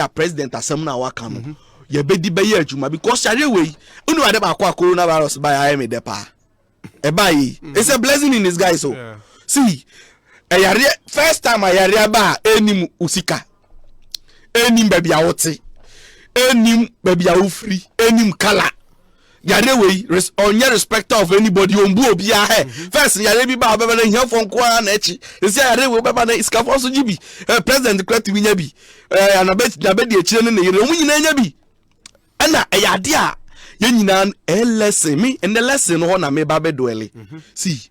a president asem na waka no ye bedi be ye adwuma because share we unu ade ba kwa coronavirus by I me de pa e buy it's a blessing in disguise so see yare first time yare ba enim usika enim baby awote enim baby awofri enim kala yare we on your respect of anybody ombu obi a first yare bi ba baba na hia fon kwa na echi ese yare we baba na iska fo so gibi president kwati winya bi anabet di echi ne yere mu nyina nya bi ana yade a ye nyina lesson me and the lesson ho na me ba be doele see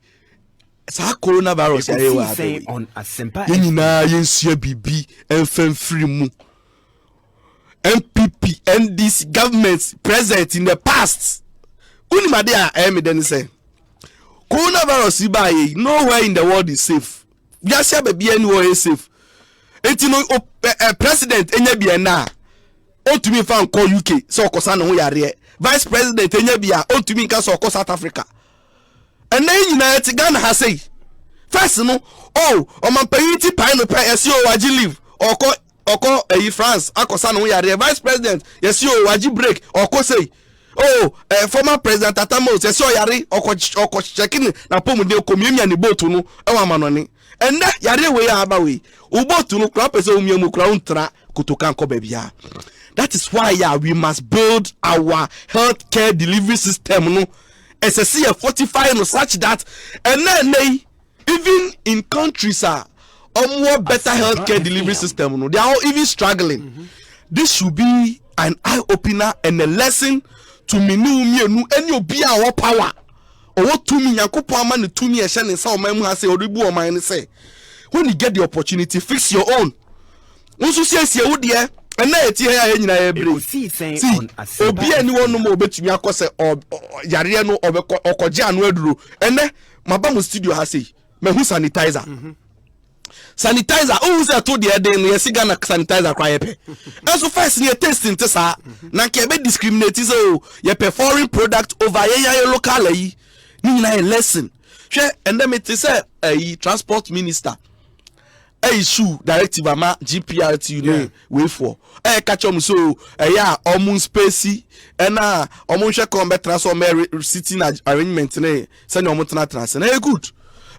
sa coronavirus yare wa on asempa ye nyina yensia bibi enfam free mu MPP and these governments present in the past. Unimade a then say coronavirus ibaye nowhere in the world is safe. Biasia be anywhere is safe. Etino president enya bia na otumi fa nko UK so okosa no yare. Vice president enya bia otumi nka so okosa South Africa. And then United Ghana has say first no omampayiti pai no pa esi o waji leave oko France akosa no yare vice president yes yo waji break oko say former president Atamos yes yo yare oko checking na pomu de komia ni boat no e wa manoni ende yare we ya aba we u boat no kra pese o miamu kra untra kutoka nko babia. That is why we must build our healthcare delivery system no SSC 45 no such that and then even in countries more better healthcare delivery system no they are even struggling. This should be an eye opener and a lesson to mienu any obi a power or what to me yakopo ama ne tumi e hye ne sa o man mu ha say orebu o man ne say when you get the opportunity fix your own unso siesie wo de and na eti ya nyina ya bre see obi ani wonu mo obetumi akose yare no okoje anu aduro ene maba mo studio ha say mehu sanitizer sanitizer who say to the dey no yesiga na sanitizer kwa yepe so first ni testing te sa na ke be discriminate so ye foreign product over ye local yi ni na a lesson hwe and them it say transport minister issue directive ama GPRT you know way for catch am so ya omun space na omun hwe come better so sitting arrangement ne say no omun trans na good.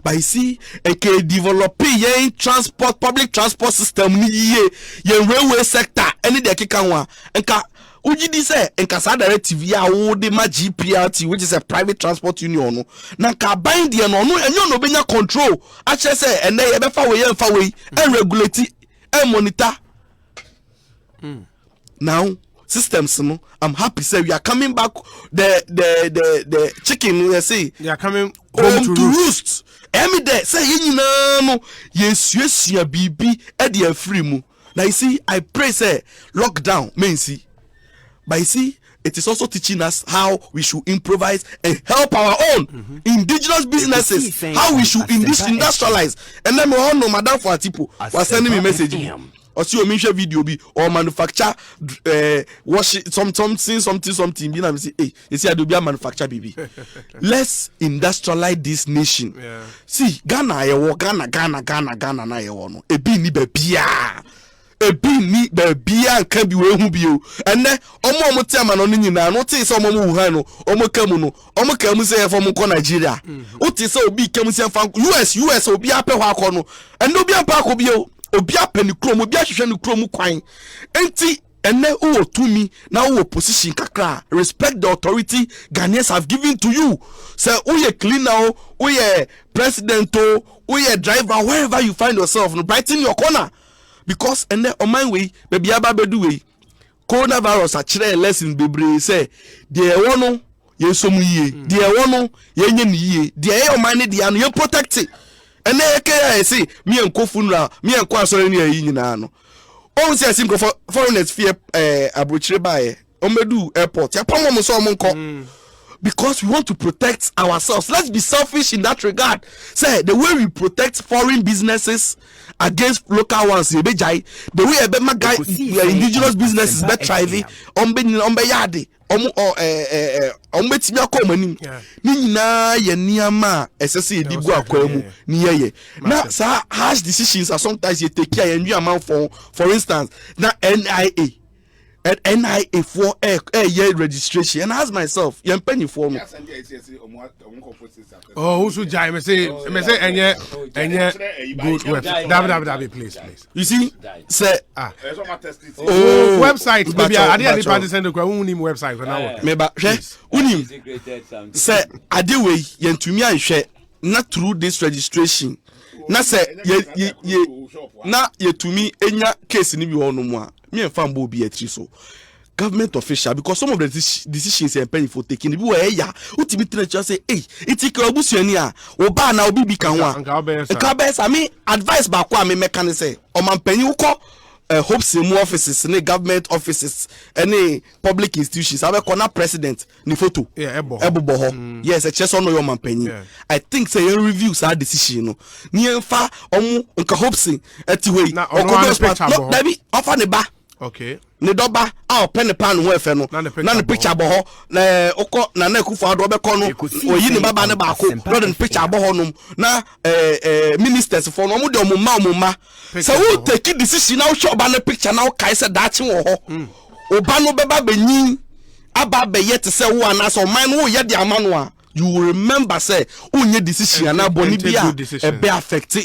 But you see, develop public transport system ni railway sector any de kikanwa enka ujidi say enka sa directive ya wo de ma GPRT which is a private transport union no na ka bind de no enyo no benya control ache say ene ye be fa we ye fa we and regulate and monitor now systems no I'm happy say we are coming back the chicken they say they are coming home to roost. Emi de say yina no yesuesua bibi e de free mu. Now you see I pray say lockdown means see. But you see it is also teaching us how we should improvise and help our own indigenous businesses, how we should industrialize. And then we all know Madam Fatipo was sending me message. Or see a video be or manufacture wash something be na say hey you see Adobe manufacture baby. Let's industrialize this nation. See Ghana Ghana na ye no ebi ni bebia can be we hu bio ene omo ti ama no nyina no ti se omo Wuhan no omo kamu say for mo ko Nigeria o ti se obi kamu say fa US obi apɛ hɔ akɔ no ene obi apɛ akɔ bio obi apani krom obi ahwehwe no krom kwan enti ene wo tumi na wo position kakra respect the authority Ghanaians have given to you say we cleaner we president we driver wherever you find yourself no brighten your corner because ene on my way baby ababedu way coronavirus a chere lesson bebre say de wono yesom yie de wono yenye ni yie de e o man ne de ano ye protect it. And then say me and Kofunra, me and Kwasori ni nyina no. O say asim for foreigners fear abrochire bae. Omedu airport. Ya pomo mo so monko. Because we want to protect ourselves. Let's be selfish in that regard. Say the way we protect foreign businesses against local ones ye be jai the way ebe maga indigenous businesses be thrive ombe yade betimi akọ manim ni nyina ye niama esese ye digu akwa mu ni ye na sa harsh decisions are sometimes you take care and you amount for instance na NIA for year registration and ask myself you penny for me who should jai me say enye good website please you see say website maybe I didn't party send the unim website for now me ba hwe unim say adewe yentumi anhwe na through this registration na say na yetumi enya case ni bi hono mu a me and fan be a so government official because some of the decisions and penny for taking be where ya utimi tell say hey it's ikabusuani a oba na obi bi kan ho a ka be say me advice ba kwa me meka say o man penny uko hopes in more offices any government offices any public institutions have a president ni photo ebobo ho yes a chess on your man penny I think say reviews our decision no ni emfa omu nka hopes etiwe no dabi ofa ne ba okay ne doba a pen pan ho efe no na ne picture bo ho na okọ na Akufo Addo be ko no oyi ne baba ne ba ko no the picture bo ho no na ministers for no mo de omuma so who take decision now show ba ne picture now kai say dachi wo ho oba no be ba benyin aba be yet say wo anaso man wo ye de amano a you will remember say unye decision na boni bia e be affect